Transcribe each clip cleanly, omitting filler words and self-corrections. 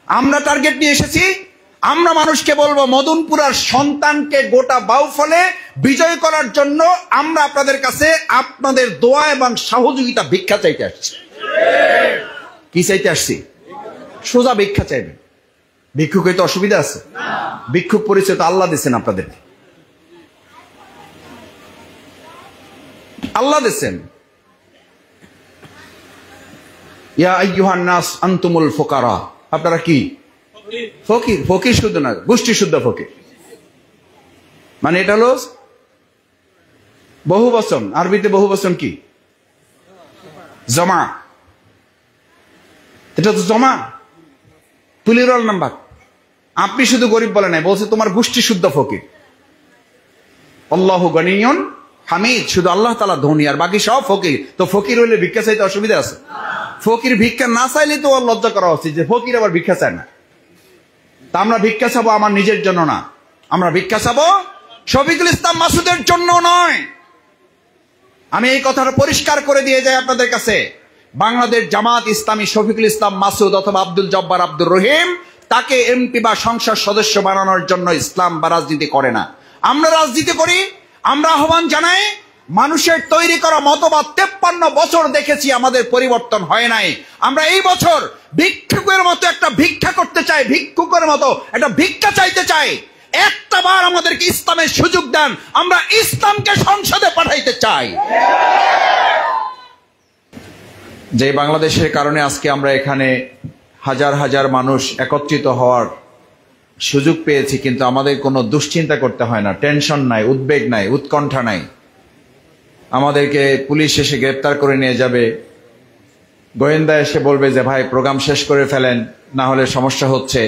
আমরা টার্গেট নিয়ে এসেছি, আমরা মানুষকে বলবো মদনপুরার সন্তানকে গোটা বাউফলে বিজয় করার জন্য আমরা আপনাদের কাছে আপনাদের দোয়া এবং সহযোগিতা ভিক্ষা চাইতে আসছি। কি চাইতে আসছি? সোজা ভিক্ষা চাইবেন। ভিক্ষুক হইতে অসুবিধা আছে? ভিক্ষুক পরিচয় তো আল্লাহ দিচ্ছেন আপনাদেরকে, আল্লাহ দিচ্ছেন। ইয়া আইয়ুহান নাস আনতুমুল ফুকারা, আপনারা কি ফকির? ফকির শুদ্ধ না, গোষ্ঠী শুদ্ধ ফকির। মানে এটা হলো বহু বচন। আরবিতে বহু বচন কি? জমা। এটা তো জমা, প্লুরাল নাম্বার। আপনি শুধু গরিব বলে নাই, বলছে তোমার গোষ্ঠী শুদ্ধ ফকির। আল্লাহু গনিয়ুন হামিদ, শুধু আল্লাহ তাআলা ধনী আর বাকি সব ফকির। তো ফকির হইলে ভিক্ষা চাইতে অসুবিধা আছে? ফকির ভিক্ষা না চাইলে তো ওর লজ্জা করা উচিত যে ফকির আবার ভিক্ষা চায় না। তা আমরা ভিক্ষা চাবো আমার নিজের জন্য না, আমরা ভিক্ষা চাবো শফিকুল ইসলাম মাসুদের জন্য নয়। আমি এই কথাটা পরিষ্কার করে দিয়ে যাই আপনাদের কাছে, বাংলাদেশ জামাত ইসলামী শফিকুল ইসলাম মাসুদ অথবা আব্দুল জব্বার আব্দুর রহিম তাকে এমপি বা সংসদ সদস্য বানানোর জন্য ইসলাম বা রাজনীতি করে না। আমরা রাজনীতি করি, আমরা আহ্বান জানাই। মানুষের তৈরি করা মতবাদ 53 বছর দেখেছি, আমাদের পরিবর্তন হয় নাই। আমরা এই বছর ভিক্ষুকের মতো একটা ভিক্ষা করতে চাই, ভিক্ষুকের মতো একটা ভিক্ষা চাইতে চাই। একটা বার আমাদেরকে ইসলামের সুযোগ দেন, আমরা ইসলামকে সংসদে পাঠাইতে চাই। যে বাংলাদেশের কারণে আজকে আমরা এখানে হাজার হাজার মানুষ একত্রিত হওয়ার সুযোগ পেয়েছি, কিন্তু আমাদের কোনো দুশ্চিন্তা করতে হয় না, টেনশন নাই, উদ্বেগ নাই, উৎকণ্ঠা নাই। আমাদেরকে পুলিশ এসে গ্রেপ্তার করে নিয়ে যাবে, গোয়েন্দা এসে বলবে যে ভাই প্রোগ্রাম শেষ করে ফেলেন, না হলে সমস্যা হচ্ছে।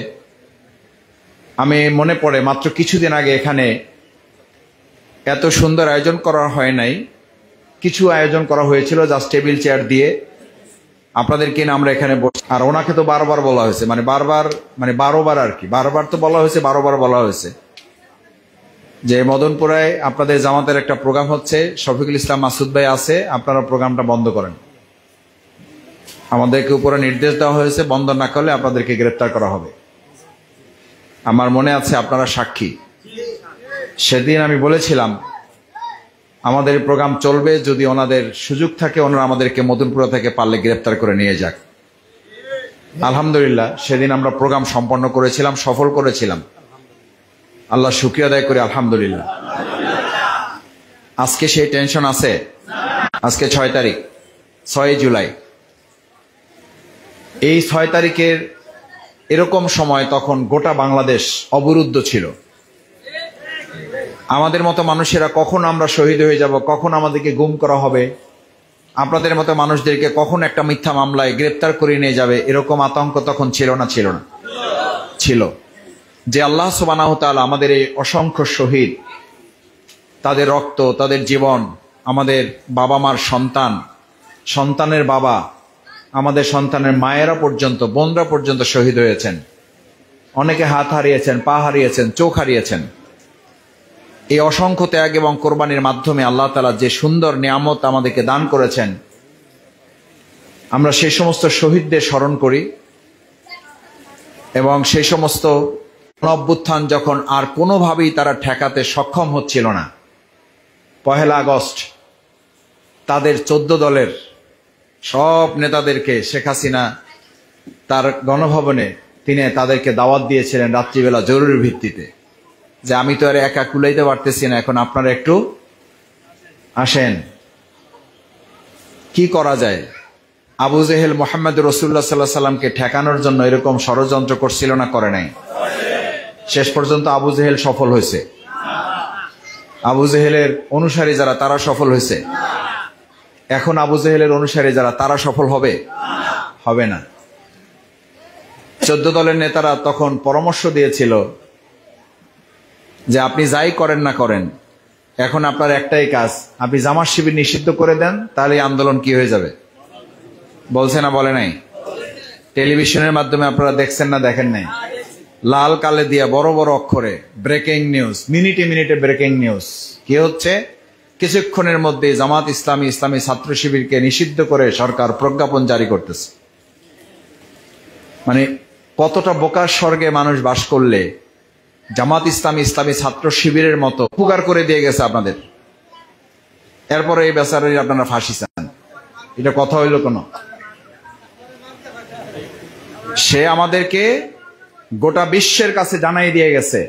আমি মনে পড়ে মাত্র কিছুদিন আগে এখানে এত সুন্দর আয়োজন করা হয় নাই, কিছু আয়োজন করা হয়েছিল জাস্ট টেবিল চেয়ার দিয়ে আপনাদেরকে না আমরা এখানে বসে। আর ওনাকে তো বারবার বলা হয়েছে, মানে বারবার, মানে 12 বার আর কি, 12 বার তো বলা হয়েছে, 12 বার বলা হয়েছে যে মদনপুরায় আপনাদের জামাতের একটা প্রোগ্রাম হচ্ছে, শফিকুল ইসলাম মাসুদ ভাই আছে, আপনারা প্রোগ্রামটা বন্ধ করেন। আমাদেরকে উপরে নির্দেশ দেওয়া হয়েছে, বন্ধ না করলে আপনাদেরকে গ্রেপ্তার করা হবে। আমার মনে আছে, আপনারা সাক্ষী। সেদিন আমি বলেছিলাম আমাদের প্রোগ্রাম চলবে, যদি ওনাদের সুযোগ থাকে ওনারা আমাদেরকে মদনপুরা থেকে পারলে গ্রেপ্তার করে নিয়ে যাক। আলহামদুলিল্লাহ সেদিন আমরা প্রোগ্রাম সম্পন্ন করেছিলাম, সফল করেছিলাম, আল্লাহ শুকরিয়া আদায় করি আলহামদুলিল্লাহ। আজকে সেই টেনশন আছে? আজকে 6 তারিখ, 6 জুলাই। এই 6 তারিখের এরকম সময় তখন গোটা বাংলাদেশ অবরুদ্ধ ছিল। আমাদের মতো মানুষেরা কখন আমরা শহীদ হয়ে যাব, কখন আমাদেরকে গুম করা হবে, আপনাদের মতো মানুষদেরকে কখন একটা মিথ্যা মামলায় গ্রেপ্তার করে নিয়ে যাবে, এরকম আতঙ্ক তখন ছিল না? ছিল না? ছিল। যে আল্লাহ সুবহানাহু ওয়া তাআলা আমাদের এই অসংখ্য শহীদ, তাদের রক্ত, তাদের জীবন, আমাদের বাবা মার সন্তান, সন্তানের বাবা, আমাদের সন্তানের মায়েরা পর্যন্ত, বোনরা পর্যন্ত শহীদ হয়েছেন। অনেকে হাত হারিয়েছেন, পা হারিয়েছেন, চোখ হারিয়েছেন। এই অসংখ্য ত্যাগ এবং কোরবানির মাধ্যমে আল্লাহ তাআলা যে সুন্দর নিয়ামত আমাদেরকে দান করেছেন, আমরা সেই সমস্ত শহীদদের স্মরণ করি। এবং সেই সমস্ত অভ্যুত্থান যখন আর কোনোভাবেই তারা ঠেকাতে সক্ষম হচ্ছিল না, 1 আগস্ট তাদের 14 দলের সব নেতাদেরকে শেখ হাসিনা তার গণভবনে তিনি তাদেরকে দাওয়াত দিয়েছিলেন রাত্রিবেলা জরুরি ভিত্তিতে, যে আমি তো আর একা কুলাইতে পারতেছি না, এখন আপনারা একটু আসেন, কি করা যায়। আবু জেহেল মুহাম্মদ রাসূলুল্লাহ সাল্লাল্লাহু আলাইহি সাল্লামকে ঠেকানোর জন্য এরকম ষড়যন্ত্র করছিল না? করে নাই? শেষ পর্যন্ত আবু জেহেল সফল হয়েছে? আবু জেহেলের অনুসারী যারা তারা সফল হয়েছে? এখন আবু জেহেলের অনুসারী যারা তারা সফল হবে? হবে না। 14 দলের নেতারা তখন পরামর্শ দিয়েছিল যে আপনি যাই করেন না করেন, এখন আপনার একটাই কাজ, আপনি জামাত শিবির নিষিদ্ধ করে দেন, তাহলে আন্দোলন কি হয়ে যাবে। বলছে না বলে নাই? টেলিভিশনের মাধ্যমে আপনারা দেখছেন না দেখেন নাই? লাল কালে দিয়া বড় বড় অক্ষরে ব্রেকিং নিউজ, মিনিটে মিনিটে ব্রেকিং নিউজ। কি হচ্ছে? কিছুক্ষণের মধ্যে জামাত ইসলামী, ইসলামী ছাত্র শিবিরকে নিষিদ্ধ করে সরকার প্রজ্ঞাপন জারি করতেছে। মানে কতটা বোকার স্বর্গে মানুষ বাস করলে জামাত ইসলামী ইসলামী ছাত্র শিবিরের মতো উপকার করে দিয়ে গেছে আপনাদের, এরপরে এই বেচারার আপনারা ফাঁসি চান। এটা কথা হইল কোন? সে আমাদেরকে গোটা বিশ্বের কাছে জানাই দিয়ে গেছে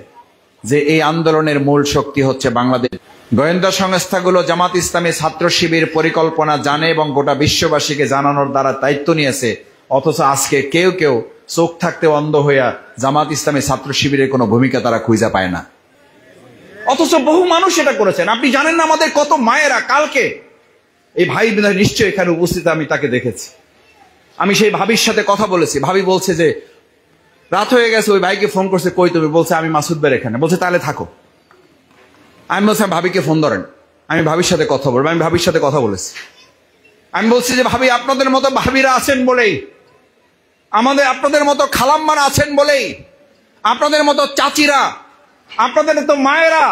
যে এই আন্দোলনের মূল শক্তি হচ্ছে বাংলাদেশ। গোয়েন্দা সংস্থাগুলো জামাত ইসলামী ছাত্র শিবির পরিকল্পনা জানে এবং গোটা বিশ্ববাসীকে জানানোর দ্বারা দায়িত্ব নিয়েছে, অথচ আজকে কেউ কেউ চোখ থাকতে অন্ধ হইয়া জামাত ইসলামী ছাত্র শিবিরের কোনো ভূমিকা তারা খুঁজে পায় না, অথচ বহু মানুষ এটা করেছেন। আপনি জানেন না আমাদের কত মায়েরা, কালকে এই ভাই নিশ্চয়ই এখানে উপস্থিত, আমি তাকে দেখেছি, আমি সেই ভাবির সাথে কথা বলেছি। ভাবি বলছে যে রাত হয়ে গেছে, ওই ভাইকে ফোন করছে, কই তুমি? বলছে আমি মাসুদ ভাইয়ের এখানে। বলছে তাহলে থাকো। আমি বলছিলাম ভাবিকে ফোন ধরেন, আমি ভাবির সাথে কথা বলবো। আমি ভাবির সাথে কথা বলেছি। আমি বলছি যে ভাবি, আপনাদের মতো ভাবিরা আছেন বলেই, আপনাদের মতো খালাম্মারা আছেন বলেই, আপনাদের মতো চাচিরা, আপনাদের মতো মায়েরা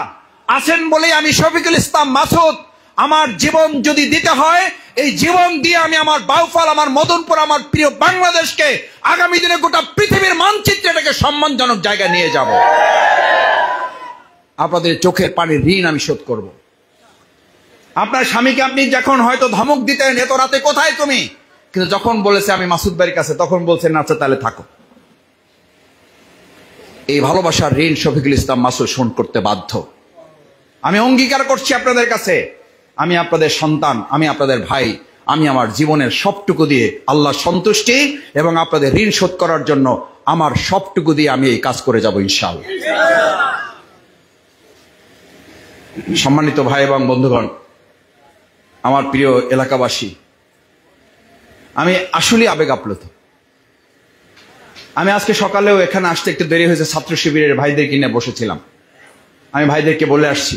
আছেন বলেই আমি শফিকুল ইসলাম মাসুদ আমার জীবন যদি দিতে হয়, এই জীবন দিয়ে আমি আমার বাউফল, আমার মদনপুর, আমার প্রিয় বাংলাদেশকে আগামী দিনে গোটা পৃথিবীর মানচিত্রে এটাকে সম্মানজনক জায়গায় নিয়ে যাব। আপনাদের চোখের পানির ঋণ আমি শোধ করব। আপনার স্বামীকে আপনি যখন হয়তো ধমক দিতেন, এত রাতে কোথায় তুমি, কিন্তু যখন বলেছে আমি মাসুদ ভাইয়ের কাছে, তখন বলছেন আচ্ছা তাহলে থাকো। এই ভালোবাসার ঋণ শফিকুল ইসলাম মাসুদ শোধ করতে বাধ্য। আমি অঙ্গীকার করছি আপনাদের কাছে, আমি আপনাদের সন্তান, আমি আপনাদের ভাই, আমি আমার জীবনের সবটুকু দিয়ে আল্লাহ সন্তুষ্টি এবং আপনাদের ঋণ শোধ করার জন্য আমার সবটুকু দিয়ে আমি এই কাজ করে যাব ইনশাআল্লাহ। সম্মানিত ভাই এবং বন্ধুগণ, আমার প্রিয় এলাকাবাসী, আমি আসলে আবেগ আপ্লুত। আমি আজকে সকালেও এখানে আসতে একটু দেরি হয়েছে, ছাত্র শিবিরের ভাইদেরকে নিয়ে বসেছিলাম। আমি ভাইদেরকে বলে আসছি,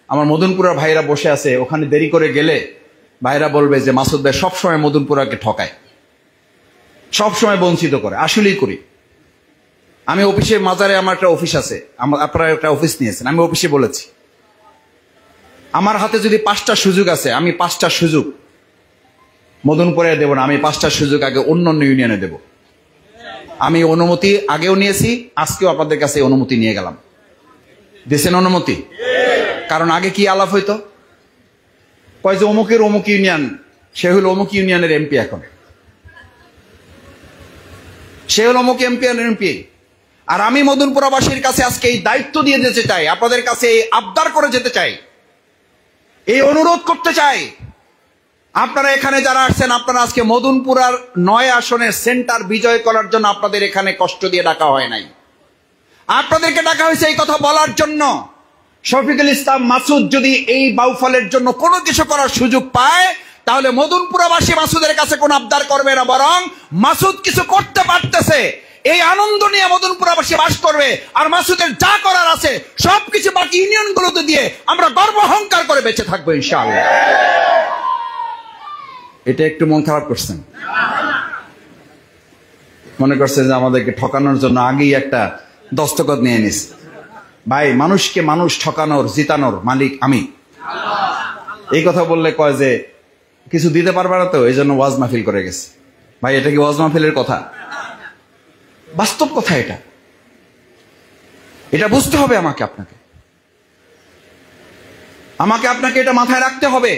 আমার মদনপুরার ভাইরা বসে আছে, ওখানে দেরি করে গেলে ভাইরা বলবে যে মাসুদ ভাই সবসময় মদনপুরাকে ঠকায়, সবসময় বঞ্চিত করে। আসলেই করি। আমি অফিসে, মাজারে আমার একটা অফিস আছে, আপনারা একটা অফিস নিয়েছেন, আমি অফিসে বলেছি আমার হাতে যদি 5টা সুযোগ আছে, আমি 5টা সুযোগ মদনপুরে দেব না, আমি 5টা সুযোগ আগে অন্যান্য ইউনিয়নে দেব। আমি অনুমতি আগেও নিয়েছি, আজকেও আপনাদের কাছে অনুমতি নিয়ে গেলাম। দিয়েছেন অনুমতি? কারণ আগে কি আলাপ হইতো, কয় যে অমুকের অমুক ইউনিয়ন, সে হলো অমুক ইউনিয়নের এমপি, এখন সে হলো অমুক এমপি। আর আমি মদনপুরাবাসীর কাছে আজকে এই দায়িত্ব দিয়ে যেতে চাই, আপনাদের কাছে এই আবদার করে যেতে চাই, এই অনুরোধ করতে চাই, আপনারা এখানে যারা আসছেন, আপনারা আজকে মদনপুরার 9 আসনের সেন্টার বিজয় করার জন্য আপনাদের এখানে কষ্ট দিয়ে ডাকা হয় নাই, আপনাদেরকে ডাকা হয়েছে এই কথা বলার জন্য। শফিকুল ইসলাম মাসুদ যদি এই বাউফলের জন্য কোনো কিছু করার সুযোগ পায়, তাহলে মদনপুরাবাসী মাসুদের কাছে কোনো আবদার করবে না, বরং মাসুদ কিছু করতে পারতেছে এই আনন্দ নিয়ে মদনপুরাবাসী বাস করবে। আর মাসুদের যা করার আছে সবকিছু বাকি ইউনিয়নগুলোতে দিয়ে আমরা গর্ব অহংকার করে বেঁচে থাকবো ইনশাআল্লাহ। এটা একটু মন খারাপ করছেন, মনে করছে যে আমাদেরকে ঠকানোর জন্য আগেই একটা দস্তখত নিয়ে নিস। ভাই, মানুষকে মানুষ ঠকানোর, জিতানোর মালিক আমি। এই কথা বললে কয় যে কিছু দিতে পারবে না, তো এই জন্য ওয়াজ মাহফিল করে গেছে। ভাই, এটা কি ওয়াজ মাহফিলের কথা? বাস্তব কথা। এটা বুঝতে হবে আমাকে আপনাকে এটা মাথায় রাখতে হবে।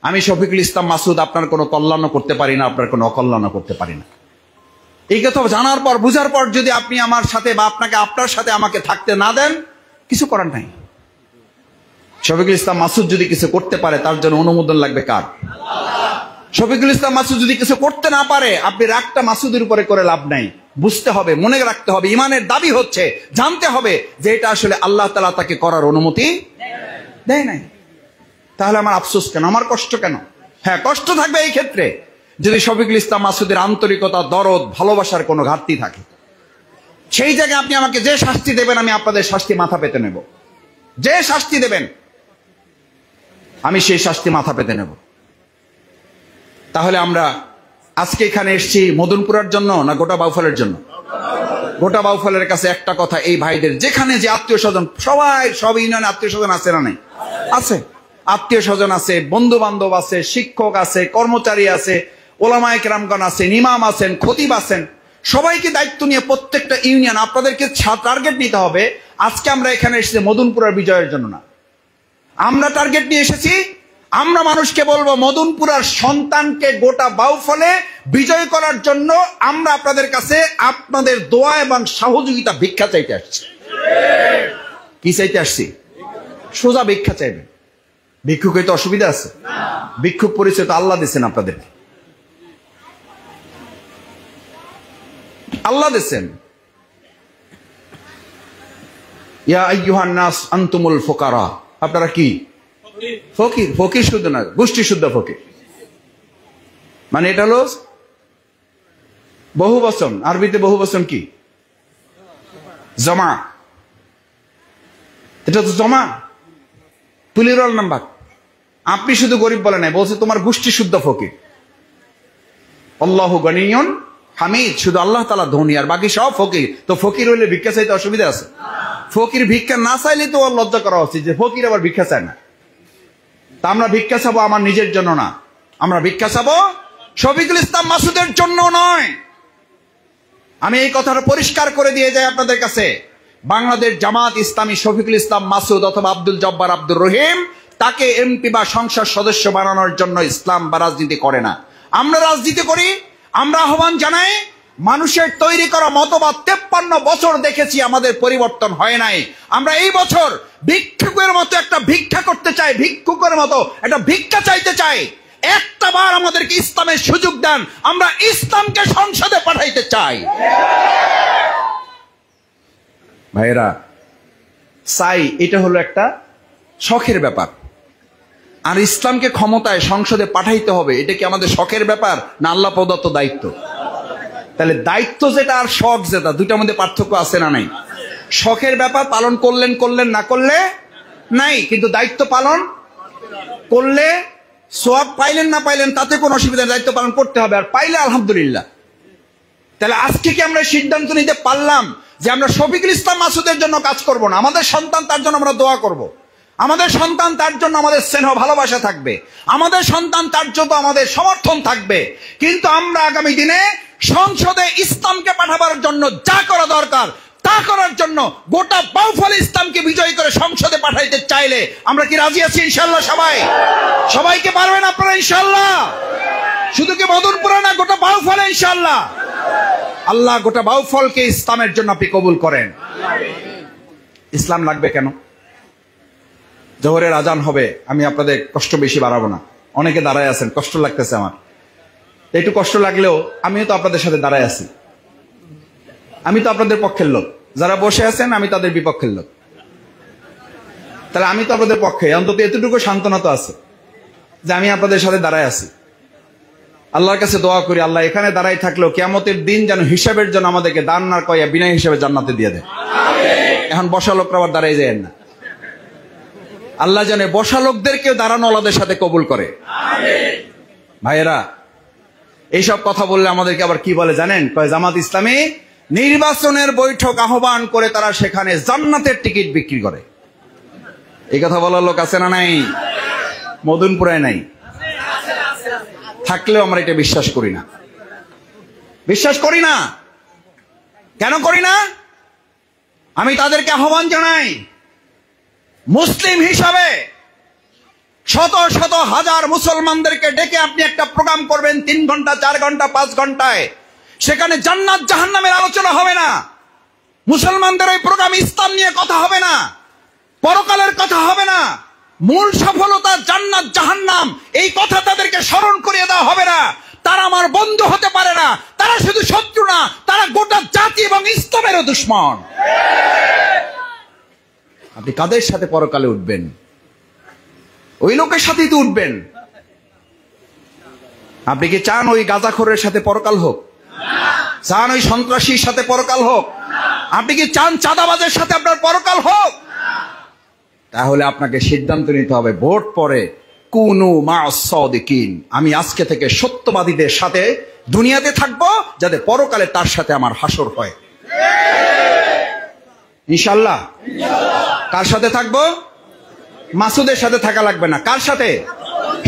আমি শফিকুল ইসলাম মাসুদ আপনার কোনো কল্যাণ করতে পারি না, আপনার কোনো অকল্যাণ করতে পারি না। এই কথা জানার পর, বুঝার পর যদি আপনি আমার সাথে বা আপনাকে আপনার সাথে আমাকে থাকতে না দেন, কিছু করার নাই। শফিকুল ইসলাম মাসুদ যদি কিছু করতে পারে, তার জন্য অনুমোদন লাগবে কার? শফিকুল ইসলাম মাসুদ যদি কিছু করতে না পারে, আপনি রাগটা মাসুদের উপরে করে লাভ নাই। বুঝতে হবে, মনে রাখতে হবে, ইমানের দাবি হচ্ছে জানতে হবে যে এটা আসলে আল্লাহ তাআলা তাকে করার অনুমতি দেয় নাই। তাহলে আমার আফসোস কেন, আমার কষ্ট কেন? হ্যাঁ, কষ্ট থাকবে এই ক্ষেত্রে যদি শফিকুল ইসলাম মাসুদের আন্তরিকতা, দরদ, ভালোবাসার কোনো ঘাটতি থাকে। সেই জায়গায় আপনি আমাকে যে শাস্তি দেবেন, আমি আপনাদের শাস্তি মাথা পেতে নেব। যে শাস্তি দেবেন, আমি সেই শাস্তি মাথা পেতে নেব। তাহলে আমরা আজকে এখানে এসেছি মদনপুরার জন্য না গোটা বাউফলের জন্য? গোটা বাউফলের কাছে একটা কথা, এই ভাইদের যেখানে যে আত্মীয় স্বজন, সব ইউনিয়নে আত্মীয় স্বজন আছে না নাই? আছে। আত্মীয় স্বজন আছে, বন্ধু বান্ধব আছে, শিক্ষক আছে, কর্মচারী আছে, ওলামায়ে কেরামগণ আছেন, ইমাম আছেন, খতিব আছেন, সবাইকে দায়িত্ব নিয়ে প্রত্যেকটা ইউনিয়ন আপনাদেরকে টার্গেট নিতে হবে। আজকে আমরা এখানে এসেছি মদনপুরার বিজয়ের জন্য না, আমরা টার্গেট নিয়ে এসেছি, আমরা মানুষকে বলবো মদনপুরার সন্তানকে গোটা বাউফলে বিজয় করার জন্য আমরা আপনাদের কাছে আপনাদের দোয়া এবং সহযোগিতা ভিক্ষা চাইতে আসছি। কি চাইতে আসছি? সোজা ভিক্ষা চাইবেন। ভিক্ষুক হইতে অসুবিধা আছে? ভিক্ষুক পরিচয় তো আল্লাহ দিচ্ছেন আপনাদেরকে, আল্লাহ দিচ্ছেন। ইয়া আইয়ুহান নাস আনতুমুল ফুকারা, আপনারা কি ফকির? ফকির শুদ্ধ না, গোষ্ঠী শুদ্ধ ফকির। মানে এটা হলো বহু বচন, আরবিতে বহু বচন কি? জমা। এটা তো জমা, প্লুরাল নাম্বার। আপনি শুধু গরিব বলে নাই, বলছে তোমার গোষ্ঠী শুদ্ধ ফকির। আল্লাহু গনিয়ুন হামিদ, শুধু আল্লাহ তাআলা ধনী আর বাকি সব ফকির। তো ফকির হইলে ভিক্ষা চাইতে অসুবিধা আছে? ফকির ভিক্ষা না চাইলে তো ওর লজ্জা করা উচিত যে ফকির আবার ভিক্ষা চায় না। তা আমরা ভিক্ষা চাবো আমার নিজের জন্য না, আমরা ভিক্ষা চাবো শফিকুল ইসলাম মাসুদের জন্য নয়। আমি এই কথাটা পরিষ্কার করে দিয়ে যাই আপনাদের কাছে, বাংলাদেশ জামাত ইসলামী শফিকুল ইসলাম মাসুদ অথবা আব্দুল জব্বার আব্দুর রহিম তাকে এমপি বা সংসদ সদস্য বানানোর জন্য ইসলাম বা রাজনীতি করে না। আমরা রাজনীতি করি, আমরা আহ্বান জানাই। মানুষের তৈরি করা মতবাদ 53 বছর দেখেছি, আমাদের পরিবর্তন হয় নাই। আমরা এই বছর ভিক্ষুকের মতো একটা ভিক্ষা করতে চাই, ভিক্ষুকের মতো একটা ভিক্ষা চাইতে চাই। একটা বার আমাদেরকে ইসলামের সুযোগ দেন, আমরা ইসলামকে সংসদে পাঠাইতে চাই। ভাইরা চাই, এটা হলো একটা শখের ব্যাপার। আর ইসলামকে ক্ষমতায় সংসদে পাঠাইতে হবে, এটা কি আমাদের শখের ব্যাপার না আল্লাহ প্রদত্ত দায়িত্ব? তাহলে দায়িত্ব যেটা আর শখ যেটা, দুইটার মধ্যে পার্থক্য আছে না নাই? শখের ব্যাপার পালন করলেন করলেন, না করলে নাই, কিন্তু দায়িত্ব পালন করলে সওয়াব পাইলেন না পাইলেন তাতে কোনো অসুবিধা নেই, দায়িত্ব পালন করতে হবে, আর পাইলে আলহামদুলিল্লাহ। তাহলে আজকে কি আমরা সিদ্ধান্ত নিতে পারলাম যে আমরা শফিকুল ইসলাম মাসুদের জন্য কাজ করব না, আমাদের সন্তান তার জন্য আমরা দোয়া করব, আমাদের সন্তান তার জন্য আমাদের স্নেহ ভালোবাসা থাকবে, আমাদের সন্তান তার জন্য আমাদের সমর্থন থাকবে। কিন্তু আমরা আগামী দিনে সংসদে ইসলামকে পাঠাবার জন্য যা করা দরকার তা করার জন্য গোটা বাউফল ইসলামকে বিজয় করে সংসদে পাঠাইতে চাইলে আমরা কি রাজি আছি? ইনশাআল্লাহ সবাইকে পারবেন আপনারা ইনশাআল্লাহ? শুধু কি মদনপুরা না, গোটা বাউফলে ইনশাআল্লাহ? আল্লাহ গোটা বাউফলকে ইসলামের জন্য আপনি কবুল করেন। ইসলাম লাগবে কেন? জোহরের আজান হবে, আমি আপনাদের কষ্ট বেশি বাড়াবো না। অনেকে দাঁড়ায় আছেন, কষ্ট লাগতেছে আমার, একটু কষ্ট লাগলেও আমিও তো আপনাদের সাথে দাঁড়ায় আছি। আমি তো আপনাদের পক্ষের লোক, যারা বসে আছেন আমি তাদের বিপক্ষের লোক। তাহলে আমি তো আপনাদের পক্ষে, অন্তত এতটুকু সান্ত্বনা তো আছে যে আমি আপনাদের সাথে দাঁড়ায় আছি। আল্লাহর কাছে দোয়া করি, আল্লাহ এখানে দাঁড়াই থাকলেও কিয়ামতের দিন যেন হিসাবের জন্য আমাদেরকে দান না কইয়া বিনা হিসাবে জান্নাতে দিয়ে দেয়। এখন বসা লোকরা আবার দাঁড়াই যায় না। আল্লাহ জানে বসা লোকদেরকেও দাঁড়ানো ওলাদের সাথে কবুল করে। ভাইয়েরা, এইসব কথা বললে আমাদেরকে আবার কি বলে জানেন? কয় জামাত ইসলামী নির্বাচনের বৈঠক আহ্বান করে তারা সেখানে জান্নাতের টিকিট বিক্রি করে। এই কথা বলার লোক আছে না নাই? মদনপুরায় নাই, থাকলেও আমরা এটা বিশ্বাস করি না। বিশ্বাস করি না। কেন করি না? আমি তাদেরকে আহ্বান জানাই, মুসলিম হিসাবে শত শত হাজার মুসলমানদেরকে ডেকে আপনি একটা প্রোগ্রাম করবেন 3 ঘন্টা 4 ঘন্টা 5 ঘন্টায়, সেখানে জান্নাত জাহান্নামের আলোচনা হবে না। মুসলমানদের ওই প্রোগ্রামে ইসলাম নিয়ে কথা হবে না, পরকালের কথা হবে না, মূল সফলতা জান্নাত জাহান্নাম এই কথা তাদেরকে স্মরণ করিয়ে দেওয়া হবে না। তারা আমার বন্ধু হতে পারে না, তারা শুধু শত্রু না, তারা গোটা জাতি এবং ইসলামেরও দুশমন। আপনি কাদের সাথে পরকালে উঠবেন? ওই লোকের সাথেই তো উঠবেন। আপনি কি চান ওই গাঁজাখোরের সাথে পরকাল হোক? চান ওই সন্ত্রাসীর সাথে পরকাল হোক? আপনি কি চান চাঁদাবাজের সাথে আপনার পরকাল হোক? তাহলে আপনাকে সিদ্ধান্ত নিতে হবে, ভোট পরে কুনু মা'আস সাদিকিন, আমি আজকে থেকে সত্যবাদীদের সাথে দুনিয়াতে থাকবো, যাতে পরকালে তার সাথে আমার হাসর হয়। ইনশাআল্লাহ। কার সাথে থাকবো? মাসুদের সাথে থাকা লাগবে না। কার সাথে?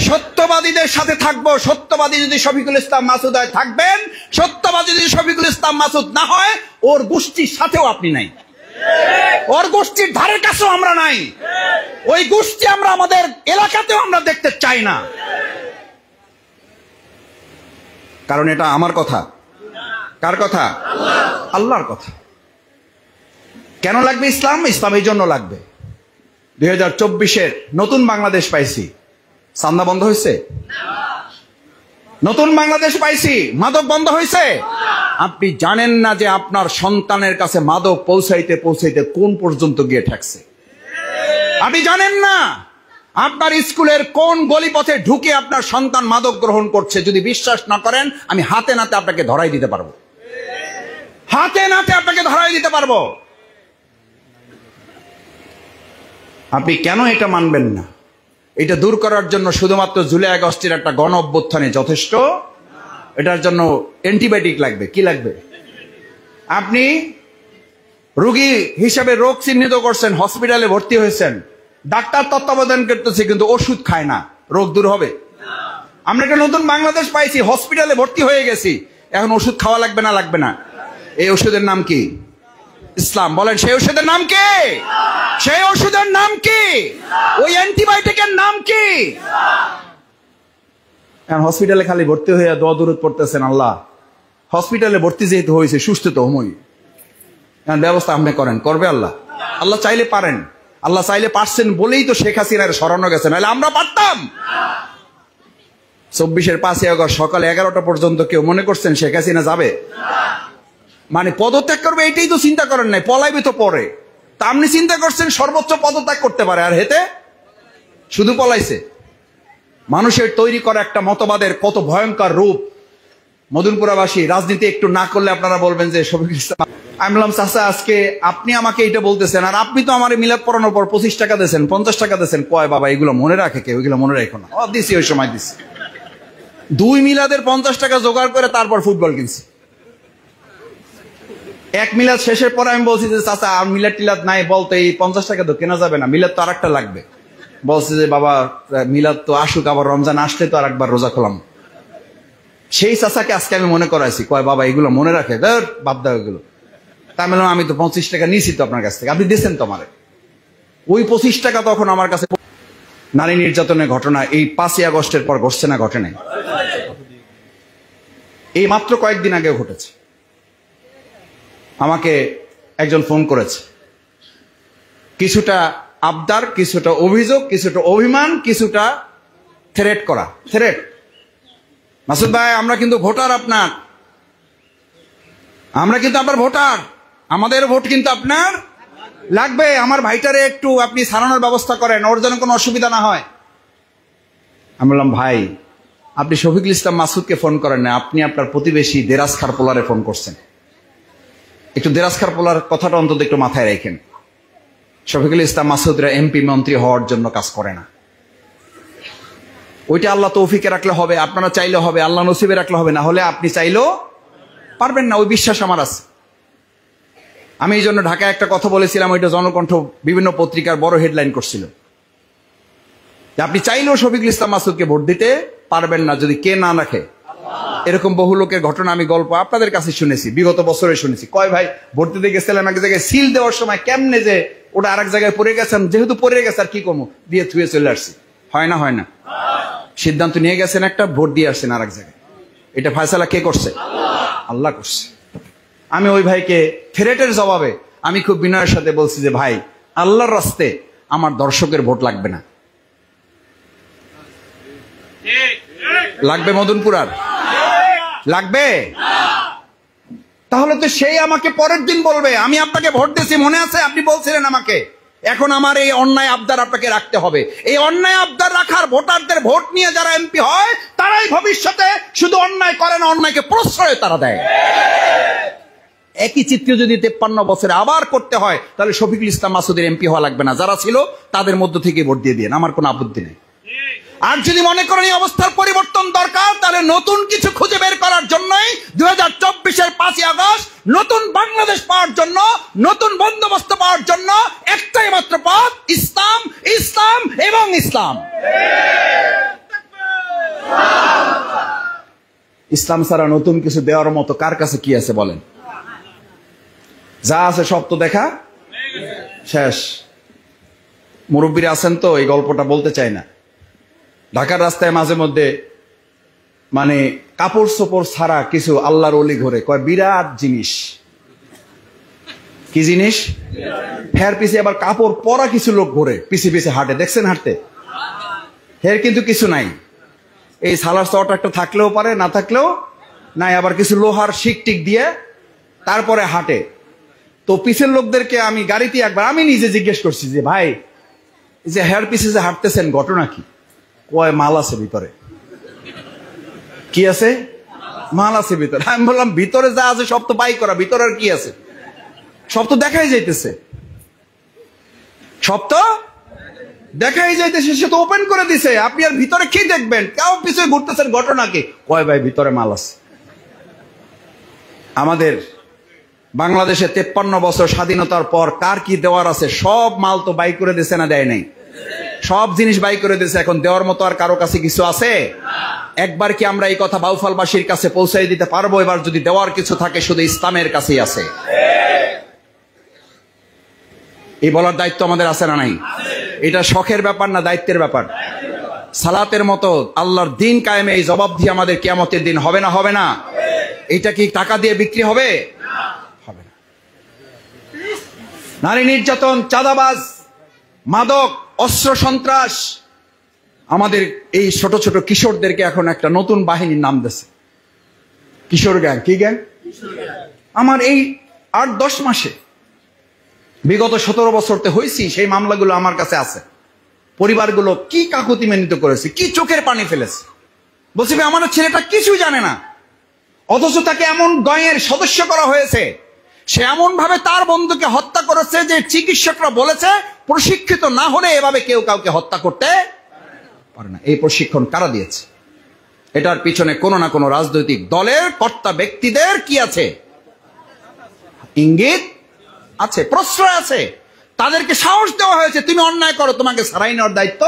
সত্যবাদী সত্যবাদীদের সাথে থাকবো। সত্যবাদী যদি শফিকুল ইসলাম মাসুদ হয় থাকবেন, সত্যবাদী যদি শফিকুল ইসলাম মাসুদ না হয় ওর গোষ্ঠীর সাথেও আপনি নাই, ওর গোষ্ঠীর ধারের কাছেও আমরা নাই। ওই গোষ্ঠী আমরা আমাদের এলাকাতেও আমরা দেখতে চাই না। কারণ এটা আমার কথা। কার কথা? আল্লাহর কথা। কেন লাগবে ইসলাম? ইসলাম এই জন্য লাগবে, 2024-এর নতুন বাংলাদেশ পাইছি, সান্দা বন্ধ হয়েছে? নতুন বাংলাদেশ পাইছি, মাদক বন্ধ হয়েছে? আপনি জানেন না যে আপনার সন্তানের কাছে মাদক পৌঁছাইতে পৌঁছাইতে কোন পর্যন্ত গিয়ে ঠেকছে? আপনি জানেন না আপনার স্কুলের কোন গলিপথে ঢুকে আপনার সন্তান মাদক গ্রহণ করছে? যদি বিশ্বাস না করেন আমি হাতে নাতে আপনাকে ধরাই দিতে পারবো, হাতে নাতে আপনাকে ধরাই দিতে পারবো। আপনি কেন এটা মানবেন না? এটা দূর করার জন্য শুধুমাত্র জুলাই আগস্টের একটা গণ অভ্যুত্থানে যথেষ্ট? এটার জন্য অ্যান্টিবায়োটিক লাগবে। কি লাগবে? আপনি রোগী হিসাবে রোগ চিহ্নিত করছেন, হসপিটালে ভর্তি হয়েছেন, ডাক্তার তত্ত্বাবধান করতেছে কিন্তু ওষুধ খায় না, রোগ দূর হবে? আমরা একটা নতুন বাংলাদেশ পাইছি, হসপিটালে ভর্তি হয়ে গেছি, এখন ওষুধ খাওয়া লাগবে না? লাগবে না। এই ওষুধের নাম কি? ইসলাম। বলেন সেই ওষুধের নাম কি? সেই ওষুধের নাম কি? ওই অ্যান্টিবায়োটিকের নাম কি? এখন হসপিটালে খালি ভর্তি হয়ে দোয়া দুরূদ পড়তেছেন, আল্লাহ হসপিটালে ভর্তি যেহেতু হয়েছে সুস্থ তো হমই, এখন ব্যবস্থা আপনি করেন। করবে আল্লাহ? আল্লাহ চাইলে পারেন, আল্লাহ চাইলে পারছেন বলেই তো শেখ হাসিনার সরানো গেছে, নাহলে আমরা পারতাম? 24-এর 5ই আগস্ট সকাল 11টা পর্যন্ত কেউ মনে করছেন শেখ হাসিনা যাবে? মানে পদত্যাগ করবে এটাই তো চিন্তা করেন নাই, পলাইবে তো পরে। তা আপনি চিন্তা করছেন সর্বোচ্চ পদত্যাগ করতে পারে, আর হেতে শুধু পলাইছে। মানুষের তৈরি করা একটা মতবাদের কত ভয়ঙ্কর রূপ। মদনপুরাবাসী রাজনীতি একটু না করলে আপনারা বলবেন যে শফিকুল ইসলাম। আমি বললাম চাচা আজকে আপনি আমাকে এটা বলতেছেন, আর আপনি তো আমার মিলাদ পড়ানোর পর 25 টাকা দিয়েছেন, 50 টাকা দিয়েছেন। কয় বাবা এগুলো মনে রাখে কেউ? এগুলো মনে রাখো না। দিছি, ওই সময় দিছি। 2 মিলাদের 50 টাকা জোগাড় করে তারপর ফুটবল কিনছি। 1 মিলাদ শেষের পরে আমি বলছি যে চাচা আর মিলাদ টিলাদ নাই, বলতে এই 50 টাকা তো কেনা যাবে না, মিলাদ তো আর একটা লাগবে। বলছে যে বাবা মিলাদ তো আসুক, আবার রমজান আসলে তো আর একবার রোজা খোলাম। সেই চাচাকে আজকে আমি মনে করাইছি। কয় বাবা এগুলো মনে রাখে, ধর বাদ দাও এগুলো। তা বললাম আমি তো 25 টাকা নিয়েছি তো আপনার কাছ থেকে, আপনি দিয়েছেন তো আমারে। ওই 25 টাকা তখন আমার কাছে। নারী নির্যাতনের ঘটনা এই 5ই আগস্টের পর ঘটছে না? ঘটে নাই। এই মাত্র কয়েকদিন আগেও ঘটেছে। আমাকে একজন ফোন করেছে, কিছুটা আবদার, কিছুটা অভিযোগ, কিছুটা অভিমান, কিছুটা থ্রেট করা। থ্রেট, মাসুদ ভাই আমরা কিন্তু ভোটার আপনার, আমরা কিন্তু আপনার ভোটার, আমাদের ভোট কিন্তু আপনার লাগবে, আমার ভাইটারে একটু আপনি সারানোর ব্যবস্থা করেন, ওর যেন কোনো অসুবিধা না হয়। আমি বললাম ভাই আপনি শফিকুল ইসলাম মাসুদকে ফোন করেন না, আপনি আপনার প্রতিবেশী দেরাজ খার পোলারে ফোন করছেন। একটু দেরাজ খার পোলার কথাটা অন্তত একটু মাথায় রাখেন। শফিকুল ইসলাম মাসুদরা এমপি মন্ত্রী হওয়ার জন্য কাজ করে না। ওইটা আল্লাহ তৌফিকে রাখলে হবে, আপনারা চাইলে হবে, আল্লাহ নসিবে রাখলে হবে, না হলে আপনি চাইলেও পারবেন না। ওই বিশ্বাস আমার আছে। আমি এই জন্য ঢাকায় একটা কথা বলেছিলাম, ওইটা জনকণ্ঠ বিভিন্ন পত্রিকার বড় হেডলাইন করছিল যে আপনি চাইলেও শফিকুল ইসলাম মাসুদকে ভোট দিতে পারবেন না যদি কে না রাখে। এরকম বহু লোকের ঘটনা আমি গল্প আপনাদের কাছে শুনেছি, বিগত বছরে শুনেছি। কয় ভাই ভোট দিতে গেছিলাম এক জায়গায়, সিল দেওয়ার সময় কেমনে যে ওটা আরেক জায়গায় পড়ে গেছেন, যেহেতু পড়ে গেছে আর কি কমো, দিয়ে থুয়ে চলে আসছি। হয় না? হয় না? সিদ্ধান্ত নিয়ে গেছেন একটা, ভোট দিয়ে আসছেন আরেক জায়গায়। এটা ফয়সালা কে করছে? আল্লাহ করছে। আমি ওই ভাইকে থ্রেটের জবাবে আমি খুব বিনয়ের সাথে বলছি যে ভাই আল্লাহর রাস্তে আমার দর্শকের ভোট লাগবে না। লাগবে মদনপুরার? লাগবে? তাহলে তো সেই আমাকে পরের দিন বলবে আমি আপনাকে ভোট দিয়েছি, মনে আছে আপনি বলছিলেন আমাকে, এখন আমার এই অন্যায় আবদার আপনাকে রাখতে হবে। এই অন্যায় আবদার রাখার ভোটারদের ভোট নিয়ে যারা এমপি হয় তারাই ভবিষ্যতে শুধু অন্যায় করে না, অন্যায়কে প্রশ্রয় তারা দেয়। একই চিত্র যদি 53 বছরে আবার করতে হয় তাহলে শফিকুল ইসলাম মাসুদের এমপি হওয়া লাগবে না, যারা ছিল তাদের মধ্য থেকে ভোট দিয়ে দিন, আমার কোনো আপত্তি নেই। আর যদি মনে করেন এই অবস্থার পরিবর্তন দরকার, তাহলে নতুন কিছু খুঁজে বের করার জন্যই 2024-এর 5ই আগস্ট নতুন বাংলাদেশ পাওয়ার জন্য, নতুন বন্দোবস্ত পাওয়ার জন্য একটাই মাত্র পথ, ইসলাম, ইসলাম এবং ইসলাম। ইসলাম ছাড়া নতুন কিছু দেওয়ার মতো কার কাছে কি আছে বলেন? যা আছে সব তো দেখা শেষ। মুরব্বীরা আছেন তো, এই গল্পটা বলতে চাই না। ঢাকার রাস্তায় মাঝে মধ্যে মানে কাপড় চোপড় ছাড়া কিছু আল্লাহর ওলি ঘরে, কয় বিরাট জিনিস। কি জিনিস? ফের পিছে আবার কাপড় পরা কিছু লোক ঘরে পিছে পিছে হাঁটে, দেখছেন হাঁটতে? হের কিন্তু কিছু নাই, এই সালার চটা একটা থাকলেও পারে, না থাকলেও নাই, আবার কিছু লোহার শিক টিক দিয়ে তারপরে হাঁটে। তো পিছের লোকদেরকে আমি গাড়িতে একবার আমি নিজে জিজ্ঞেস করছি যে ভাই, যে হেয়ার পিছে যে হাঁটতেছেন ঘটনা কি? কয় মাল আছে ভিতরে। কি আছে? মাল আছে ভিতরে। আমি বললাম ভিতরে যা আছে সব তো বাই করা, ভিতরে আর কি আছে? সব তো দেখাই যাইতেছে, সব তো দেখাই যাইতেছে, সে তো ওপেন করে দিছে, আপনি আর ভিতরে কি দেখবেন? কেউ পিছনে ঘুরতেছেন, ঘটনা কি? কয় ভাই ভিতরে মাল আছে। আমাদের বাংলাদেশে 53 বছর স্বাধীনতার পর কার কি দেওয়ার আছে সব মাল তো বাই করে দিছে, না দেয় নাই? সব জিনিস বাই করে দিছে। এখন দেওয়ার মতো আর কারো কাছে কিছু আছে? একবার কি আমরা এই কথা বাউফলবাসীর কাছে পৌঁছাই দিতে পারবো? এবার যদি দেওয়ার কিছু থাকে শুধু ইসলামের কাছেই আছে। এই বলার দায়িত্ব আমাদের আছে না নাই? এটা শখের ব্যাপার না দায়িত্বের ব্যাপার? সালাতের মতো আল্লাহর দিন কায়েমে এই জবাব দিয়ে আমাদের কিয়ামতের দিন হবে না? হবে না? এটা কি টাকা দিয়ে বিক্রি হবে? হবে না। নারী নির্যাতন, চাঁদাবাজ, মাদক, অস্ত্র সন্ত্রাস, আমাদের এই ছোট ছোট কিশোরদেরকে এখন একটা নতুন বাহিনীর নাম দিয়েছে, কিশোর গ্যাং। কি গ্যাং? আমার এই 8-10 মাসে বিগত 17 বছরতে হয়েছি, সেই মামলাগুলো আমার কাছে আছে। পরিবারগুলো কি কাকুতি মিনতি করেছে, কি চোখের পানি ফেলেছে। বলছি ভাই আমার ছেলেটা কিছুই জানে না, অথচ তাকে এমন গয়ের সদস্য করা হয়েছে, সে এমন ভাবে তার বন্ধুকে হত্যা করেছে যে চিকিৎসকরা বলেছে প্রশিক্ষিত না হলে এভাবে কেউ কাউকে হত্যা করতে পারে না। এই প্রশিক্ষণ কারা দিয়েছে? এটার পিছনে কোনো না কোনো রাজনৈতিক দলের কর্তা ব্যক্তিদের কি আছে? ইঙ্গিত আছে, প্রশ্রয় আছে। তাদেরকে সাহস দেওয়া হয়েছে তুমি অন্যায় করো, তোমাকে সারাই নেওয়ার দায়িত্ব।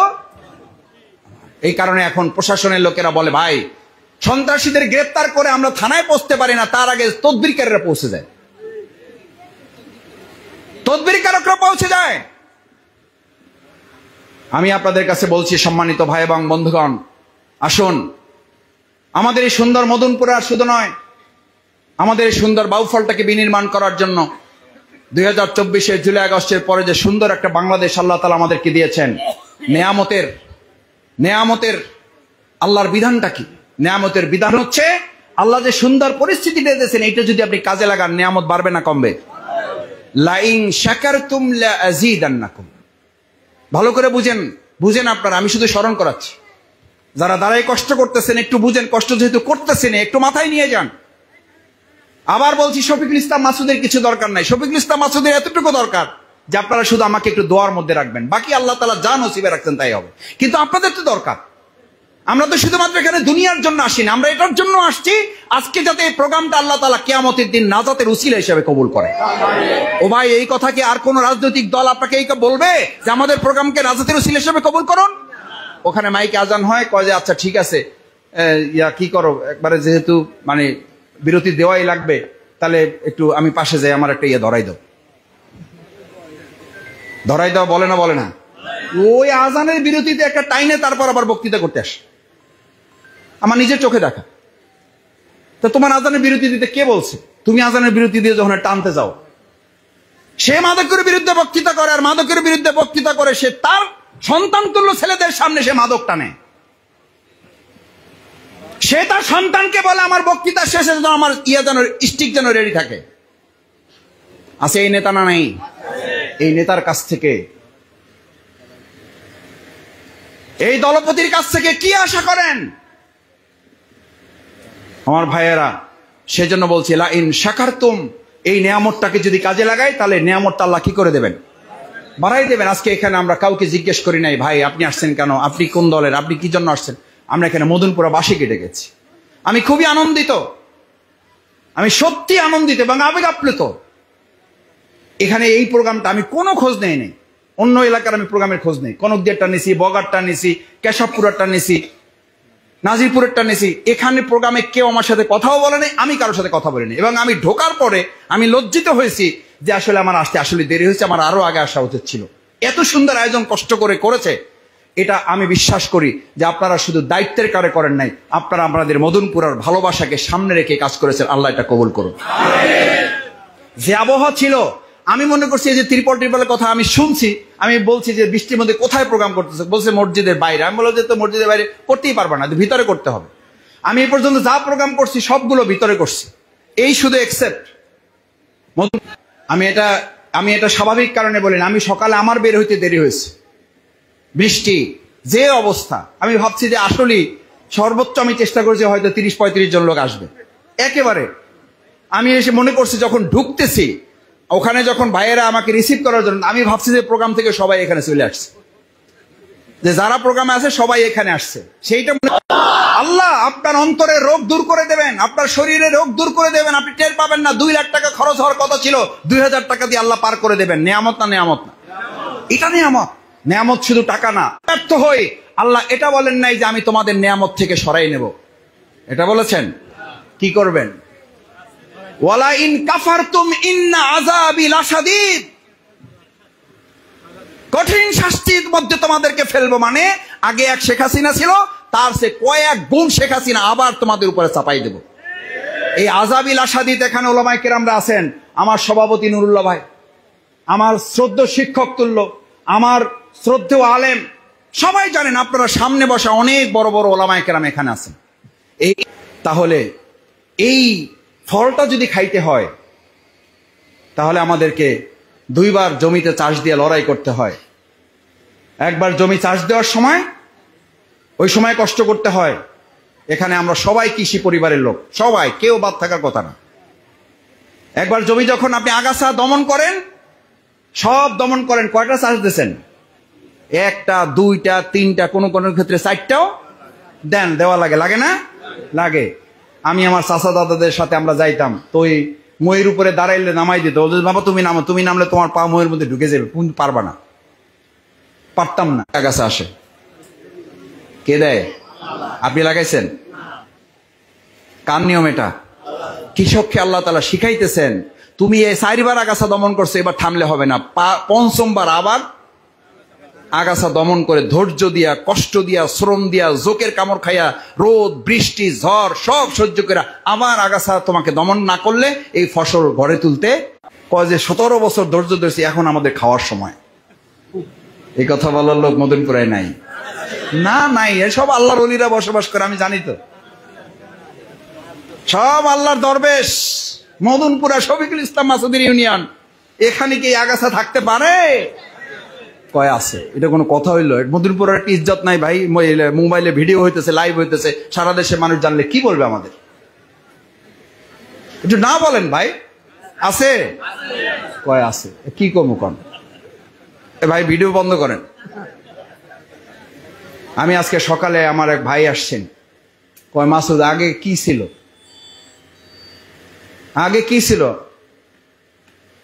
এই কারণে এখন প্রশাসনের লোকেরা বলে ভাই সন্ত্রাসীদের গ্রেফতার করে আমরা থানায় পৌঁছতে পারি না, তার আগে তদবিরকারীরা পৌঁছে যায়, তদবিরকারকরা পৌঁছে যায়। আমি আপনাদের কাছে বলছি সম্মানিত ভাই এবং বন্ধুগণ, আসুন আমাদের এই সুন্দর মদনপুরে আর শুধু নয়, আমাদের এই সুন্দর বাউফলটাকে বিনির্মাণ করার জন্য 2024 জুলাই আগস্টের পরে যে সুন্দর একটা বাংলাদেশ আল্লাহ তাআলা আমাদেরকে দিয়েছেন, নেয়ামতের আল্লাহর বিধানটা কি? নেয়ামতের বিধান হচ্ছে আল্লাহ যে সুন্দর পরিস্থিতি দিয়েছেন, এটা যদি আপনি কাজে লাগান নেয়ামত বাড়বে না কমবে? লাইন শাকারতুম লাযীদান্নাকুম। ভালো করে বুঝেন আপনারা, আমি শুধু স্মরণ করাচ্ছি। যারা দাঁড়ায় কষ্ট করতেছেন একটু বুঝেন, কষ্ট যেহেতু করতেছেন একটু মাথায় নিয়ে যান। আবার বলছি শফিকুল ইসলাম মাসুদের কিছু দরকার নাই, শফিকুল ইসলাম মাসুদের এতটুকু দরকার যে আপনারা শুধু আমাকে একটু দোয়ার মধ্যে রাখবেন, বাকি আল্লাহ তাআলা যা নসিবে রাখছেন তাই হবে। কিন্তু আপনাদের তো দরকার, আমরা তো শুধুমাত্র এখানে দুনিয়ার জন্য আসি না, আমরা এটার জন্য আসছি আজকে যাতে এই প্রোগ্রামটা আল্লাহ তাআলা কিয়ামতের দিন নাজাতের উসিলা হিসেবে কবুল করে। ও ভাই এই কথা কি আর কোন রাজনৈতিক দল আপনাকে এই বলবে যে আমাদের প্রোগ্রামকে নাজাতের উসিলা হিসেবে কবুল করুন? ওখানে মাইকে আজান হয়, কয় যে আচ্ছা ঠিক আছে কি করো, একবারে যেহেতু মানে বিরতি দেওয়াই লাগবে, তাহলে একটু আমি পাশে যাই, আমার একটা ধরাই দাও বলে না? ওই আজানের বিরতিতে একটা টাইনে তারপর আবার বক্তৃতা করতে আসে, আমার নিজের চোখে দেখা। তো তোমার আজানের বিরতি দিতে কে বলছে? তুমি আজানের বিরতি দিয়ে যখন টানতে যাও, সে মাদকের বিরুদ্ধে বক্তৃতা করে, আর মাদকের বিরুদ্ধে বক্তৃতা করে সে তার সন্তান তুল্য ছেলেদের সামনে সে মাদক টানে। সে তার সন্তানকে বলে আমার বক্তৃতা শেষে যেন আমার যেন স্টিক যেন রেডি থাকে। আছে এই নেতা না নাই? এই নেতার কাছ থেকে, এই দলপতির কাছ থেকে কি আশা করেন আমার ভাইয়েরা? সেজন্য বলছি লাইন শাকারতুম, এই নিয়ামতটাকে যদি কাজে লাগাই তাহলে নিয়ামতটা আল্লাহ কি করে দেবেন? বাড়াই দেবেন। আজকে এখানে আমরা কাউকে জিজ্ঞেস করি নাই ভাই আপনি আসছেন কেন, আপনি কোন দলের, আপনি কি জন্য আসছেন। আমরা এখানে মদনপুরা বাসী কেটে গেছি। আমি খুবই আনন্দিত, আমি সত্যি আনন্দিত এবং আবেগ আপ্লুত। এখানে এই প্রোগ্রামটা আমি কোনো খোঁজ নেই, অন্য এলাকার আমি প্রোগ্রামের খোঁজ নেই। কনকদিয়ারটা নিছি, বগারটা নিছি, কেশবপুরটা নিছি, নাজিরপুরেরটা নিয়েছি, এখানে প্রোগ্রামে কেউ আমার সাথে কথাও বলে নাই, আমি কারোর সাথে কথা বলিনি। এবং আমি ঢোকার পরে আমি লজ্জিত হয়েছি যে আসলে আমার আসতে আসলে দেরি হয়েছে, আমার আরো আগে আসা উচিত ছিল। এত সুন্দর আয়োজন কষ্ট করে করেছে, এটা আমি বিশ্বাস করি যে আপনারা শুধু দায়িত্বের কারে করেন নাই, আপনারা আপনাদের মদনপুরার ভালোবাসাকে সামনে রেখে কাজ করেছেন। আল্লাহ এটা কবুল করুন। যে আবহাওয়া ছিল, আমি মনে করছি যে ত্রিপলের কথা আমি শুনছি, আমি বলছি যে বৃষ্টির মধ্যে কোথায় প্রোগ্রাম করতেছে, বলছে মসজিদের বাইরে। আমি বললাম যে তো মসজিদের বাইরে করতেই পারবা না, ভিতরে করতে হবে। আমি এই পর্যন্ত যা প্রোগ্রাম করছি সবগুলো ভিতরে করছি, এই শুধু এক্সেপ্ট। আমি এটা স্বাভাবিক কারণে বলি না। আমি সকালে আমার বের হইতে দেরি হয়েছে, বৃষ্টি যে অবস্থা, আমি ভাবছি যে আসলেই সর্বোচ্চ আমি চেষ্টা করছি হয়তো 30-35 জন লোক আসবে একেবারে। আমি এসে মনে করছি যখন ঢুকতেছি ওখানে, যখন ভাইয়েরা আমাকে রিসিভ করার জন্য, আমি ভাবছি যে প্রোগ্রাম থেকে সবাই এখানে চলে আসছে, যে যারা প্রোগ্রামে আছে সবাই এখানে আসছে। সেইটা আল্লাহ আপনার অন্তরের রোগ দূর করে দেবেন, আপনার শরীরের রোগ দূর করে দেবেন। আপনি টের পাবেন না 2 লাখ টাকা খরচ হওয়ার কথা ছিল, 2000 টাকা দিয়ে আল্লাহ পার করে দেবেন। নেয়ামত না, নেয়ামত না, এটা নেয়ামত। নেয়ামত শুধু টাকা না। ব্যর্থ হই, আল্লাহ এটা বলেন নাই যে আমি তোমাদের নেয়ামত থেকে সরাই নেব, এটা বলেছেন। কি করবেন? ওয়ালা ইন কাফারতুম ইন্না আযাবি লাশাদীদ, কঠিন শাস্তির মধ্যে তোমাদেরকে ফেলবো। মানে আগে এক শেখ হাসিনা ছিল, তার সে কয়েক গুণ শেখ হাসিনা আবার তোমাদের উপরে চাপাই দেব। এই আযাবি লাশাদীদ, এখানে ওলামায়ে কেরামরা আছেন, আমার সভাপতি নুরুল্লাহ ভাই, আমার শ্রদ্ধেয় শিক্ষক তুল্য, আমার শ্রদ্ধেয় আলেম, সবাই জানেন। আপনারা সামনে বসা অনেক বড় বড় ওলামায়ে কেরাম এখানে আছেন। তাহলে এই ফলটা যদি খাইতে হয়, তাহলে আমাদেরকে 2 বার জমিতে চাষ দিয়ে লড়াই করতে হয়। একবার জমি চাষ দেওয়ার সময়, ওই সময় কষ্ট করতে হয়। এখানে আমরা সবাই কৃষি পরিবারের লোক, সবাই, কেউ বাদ থাকার কথা না। একবার জমি যখন আপনি আগাছা দমন করেন, সব দমন করেন, কয়টা চাষ দিয়েছেন? 1টা, 2টা, 3টা, কোনো কোনো ক্ষেত্রে 4টাও দেন, দেওয়া লাগে, লাগে না? লাগে। আমি আমার চাচা দাদাদের সাথে আমরা যাইতাম, তো ওই ময়ের উপরে দাঁড়াইলে নামাই দিত, বাবা তুমি নামো, তুমি নামলে তোমার পা ময়ের মধ্যে ঢুকে যাবে, তুমি পারবা না। পারতাম না। আগাছা আসে, কে দেয়? আপনি লাগাইছেন? কার নিয়ম এটা? কৃষককে আল্লাহ তাআলা শিখাইতেছেন, তুমি এই 4 বার আগাছা দমন করছো, এবার থামলে হবে না, 5ম বার আবার আগাছা দমন করে ধৈর্য দিয়া, কষ্ট দিয়া, শ্রম দিয়া, জোকের কামড় খাইয়া, রোদ বৃষ্টি ঝড় সব সহ্য করে আবার আগাছা তোমাকে দমন না করলে এই ফসল ঘরে তুলতে কয় যে 17 বছর ধৈর্য ধরেছি, এখন আমাদের খাওয়ার সময়। এই কথা বলার লোক মদনপুরায় নাই না? নাই। এসব আল্লাহর ওলিরা বসবাস করে, আমি জানি তো। সব আল্লাহর দরবেশ, মদনপুরা শফিকুল ইসলাম মাসুদের ইউনিয়ন, এখানে কি আগাছা থাকতে পারে? কয় আছে। এটা কোনো কথা হইলো? মদনপুরের একটা ইজ্জত নাই ভাই? মোবাইলে ভিডিও হইতেছে, লাইভ হইতেছে, সারা দেশে মানুষ জানলে কি বলবে আমাদের? একটু না বলেন ভাই, আছে? কয় আছে, কি কমু কন? ভাই ভিডিও বন্ধ করেন। আমি আজকে সকালে, আমার এক ভাই আসছেন, কয় মাসুদ আগে কি ছিল? আগে কি ছিল?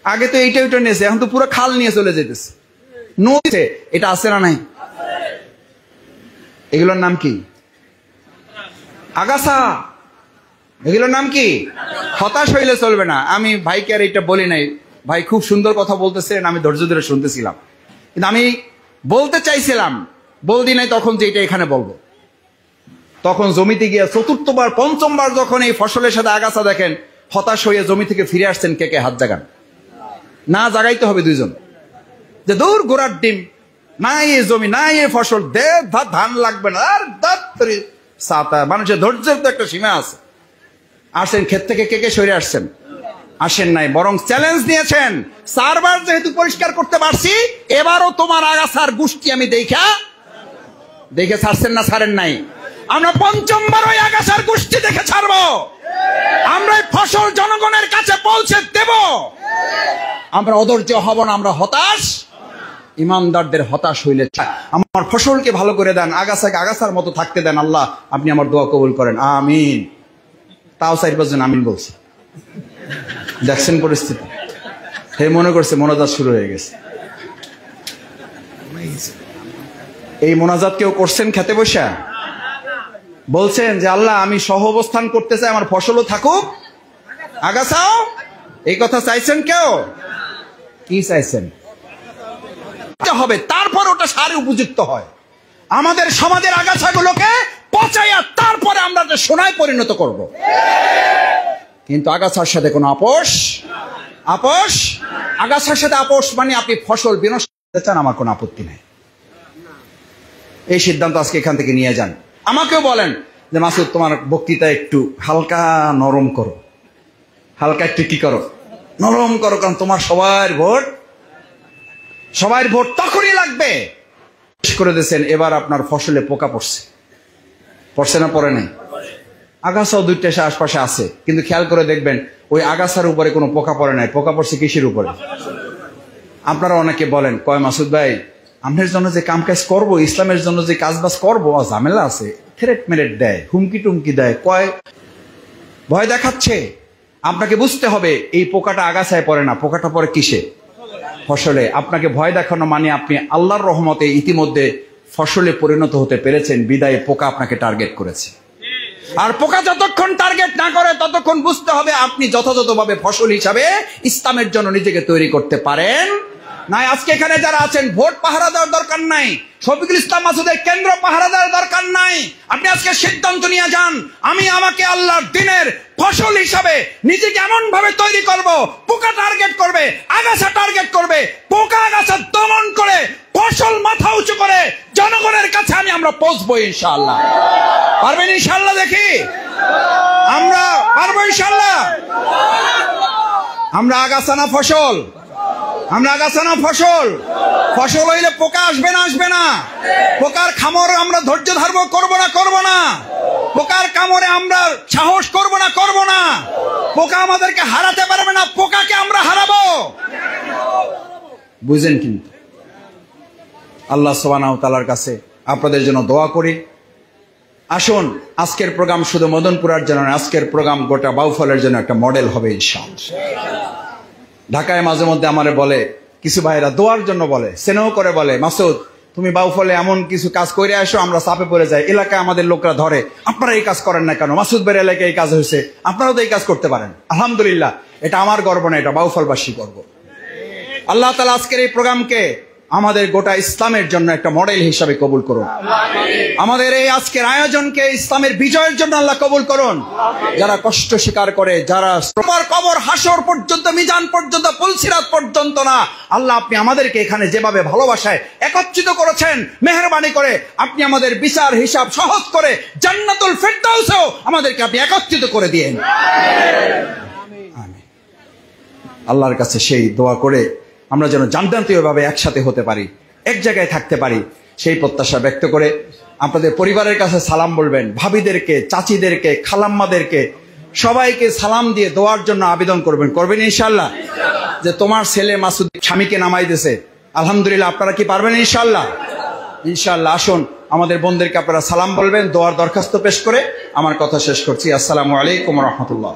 আগে তো এইটা ওইটা নিয়েছে, এখন তো পুরো খাল নিয়ে চলে যেতেছে, নদীতে। এটা আছে না নাই? এগুলোর নাম কি? আগাছা। এগুলোর নাম কি? হতাশ হইলে চলবে না। আমি ভাইকে আর এটা বলি নাই, ভাই খুব সুন্দর কথা বলতেছিলেন, আমি ধৈর্য ধরে শুনতেছিলাম, কিন্তু আমি বলতে চাইছিলাম, বলদি নাই তখন যে এটা এখানে বলবো। তখন জমিতে গিয়ে 4র্থবার 5ম যখন এই ফসলের সাথে আগাছা দেখেন, হতাশ হয়ে জমি থেকে ফিরে আসছেন, কে কে হাত জাগান? না জাগাইতে হবে 2 জন, যে দূর গোড়ার ডিম, নাই এই জমি, নাই এই ফসল, ধান লাগবে না। আর সাতা মানুষের ধৈর্যের তো একটা সীমা আছে। আসেন ক্ষেত থেকে, কে কে সরে আসছেন? আসেন নাই, বরং চ্যালেঞ্জ নিয়েছেন। 4 বার যেহেতু পরিষ্কার করতে পারছি, এবারও তোমার আগাছার গোষ্ঠী আমি দেখে ছাড়ছেন না? ছাড়েন নাই? আমরা 5ম ওই আগাছার গোষ্ঠী দেখে ছাড়বো। আমরা এই ফসল জনগণের কাছে পৌঁছে দেব। আমরা অধৈর্য হব না, আমরা হতাশ। ইমানদারদের হতাশ হইলে, আমার ফসলকে ভালো করে দেন, আগাছাকে আগাছার মতো থাকতে দেন, আল্লাহ আপনি আমার দোয়া কবুল করেন, আমিন। তাও 4-5 জন আমিন বলছে। দেখছেন পরিস্থিতি? হে মনে করছে মোনাজাত শুরু হয়ে গেছে। এই মোনাজাত কেউ করছেন খেতে বসা? বলছেন যে আল্লাহ আমি সহ অবস্থান করতে চাই, আমার ফসলও থাকুক, আগাছাও। এই কথা চাইছেন কেউ? কি চাইছেন? হবে, তারপর ওটা সারে উপযুক্ত হয়। আমাদের সমাজের আগাছাগুলোকে পচাইয়া তারপরে আমরা সোনায় পরিণত করব। কিন্তু আগাছার সাথে কোনো আপোষ আগাছার সাথে আপোষ মানে আপনি ফসল বিনষ্ট করতে চান, আমার কোনো আপত্তি নেই। এই সিদ্ধান্ত আজকে এখান থেকে নিয়ে যান। আমাকেও বলেন যে মাসুদ তোমার বক্তৃতা একটু হালকা নরম করো, হালকা একটু কি করো, নরম করো, কারণ তোমার সবার ভোট তখনই লাগবে। করে দিয়েছেন এবার আপনার ফসলে পোকা পড়ছে না পড়ে নাই? আগাছাও দুইটা আশপাশে আছে, কিন্তু খেয়াল করে দেখবেন ওই আগাছার উপরে কোনো পোকা পড়ে নাই, পোকা পড়ছে কিসের উপরে? আপনারা অনেকে বলেন কয় মাসুদ ভাই আমাদের জন্য যে কাম কাজ করবো, ইসলামের জন্য যে কাজবাজ করবো, ঝামেলা আছে, থ্রেট মেরেট দেয়, হুমকি টুমকি দেয়, কয় ভয় দেখাচ্ছে। আপনাকে বুঝতে হবে এই পোকাটা আগাছায় পড়ে না, পোকাটা পড়ে কিসে? ফসলে। আপনাকে ভয় দেখানো মানে আপনি আল্লাহর রহমতে ইতিমধ্যে ফসলে পরিণত হতে পেরেছেন, বিদায় পোকা আপনাকে টার্গেট করেছে। আর পোকা যতক্ষণ টার্গেট না করে ততক্ষণ বুঝতে হবে আপনি যথাযথভাবে ফসল হিসাবে ইসলামের জন্য নিজেকে তৈরি করতে পারেন নাই। আজকে এখানে যারা আছেন ভোট পাহারা দেওয়ার দরকার নাই, শফিকুল ইসলাম মাসুদের কেন্দ্র পাহারা দেওয়ার দরকার নাই। আপনি আজকে সিদ্ধান্ত নিয়ে যান আমি আমাকে আল্লাহর দ্বীনের ফসল হিসাবে নিজেকে এমন ভাবে তৈরি করব, পোকা টার্গেট করবে, আগাছা টার্গেট করবে, পোকা আগাছা দমন করে ফসল মাথা উঁচু করে জনগণের কাছে আমরা পৌঁছবো ইনশাআল্লাহ। পারবেন ইনশাআল্লাহ? দেখি আমরা পারবো ইনশাআল্লাহ। আমরা আগাছা না ফসল, আমরা আগাছা না ফসল। ফসল হইলে পোকা আসবে না? পোকার খামর আমরা ধৈর্য ধারণ করব না? পোকার কামড়ে আমরা সাহস করব না? পোকা আমাদেরকে হারাতে পারবে না, পোকাকে আমরা হারাবো। বুঝেন? কিন্তু আল্লাহ সুবহানাহু ওয়া তাআলার কাছে আপনাদের জন্য দোয়া করি। আসুন আজকের প্রোগ্রাম শুধু মদনপুরার জন্য নয়, আজকের প্রোগ্রাম গোটা বাউফলের জন্য একটা মডেল হবে ইনশাআল্লাহ। ঢাকায় মাঝে মধ্যে আমারে বলে কিছু ভাইরা দোয়ার জন্য বলে, স্নেহ করে বলে মাসুদ তুমি বাউফলে এমন কিছু কাজ করে আসো, আমরা চাপে পড়ে যাই, এলাকায় আমাদের লোকরা ধরে আপনারা এই কাজ করেন না কেন? মাসুদ ভাইয়ের এলাকায় এই কাজ হয়েছে, আপনারাও তো এই কাজ করতে পারেন। আলহামদুলিল্লাহ, এটা আমার গর্ব না, এটা বাউফলবাসী গর্ব। আল্লাহ তাআলা আজকের এই প্রোগ্রামকে আমাদের গোটা ইসলামের জন্য একটা মডেল হিসাবে কবুল করুন। আমাদের এই আজকের আয়োজনকে ইসলামের বিজয়ের জন্য আল্লাহ কবুল করুন। যারা কষ্ট স্বীকার করে, যারা কবর হাসর পর্যন্ত, মিজান পর্যন্ত, পুলসিরাত পর্যন্ত না, আল্লাহ আপনি আমাদেরকে এখানে যেভাবে ভালোবাসায় একত্রিত করেছেন, মেহেরবানি করে আপনি আমাদের বিচার হিসাব সহজ করে জান্নাতুল ফেরদাউসেও আমাদেরকে আপনি একত্রিত করে দিয়েন। আমিন। আল্লাহর কাছে সেই দোয়া করে আমরা যেন জান্নাতীয়ভাবে একসাথে হতে পারি, এক জায়গায় থাকতে পারি, সেই প্রত্যাশা ব্যক্ত করে আপনাদের পরিবারের কাছে সালাম বলবেন, ভাবিদেরকে, চাচিদেরকে, খালাম্মাদেরকে সবাইকে সালাম দিয়ে দোয়ার জন্য আবেদন করবেন ইনশাআল্লাহ। যে তোমার ছেলে মাসুদ স্বামীকে নামাই দিয়েছে, আলহামদুলিল্লাহ। আপনারা কি পারবেন ইনশাআল্লাহ? ইনশাআল্লাহ। আসুন আমাদের বোনদেরকে আপনারা সালাম বলবেন, দোয়ার দরখাস্ত পেশ করে আমার কথা শেষ করছি। আসসালামু আলাইকুম ওয়া রাহমাতুল্লাহ।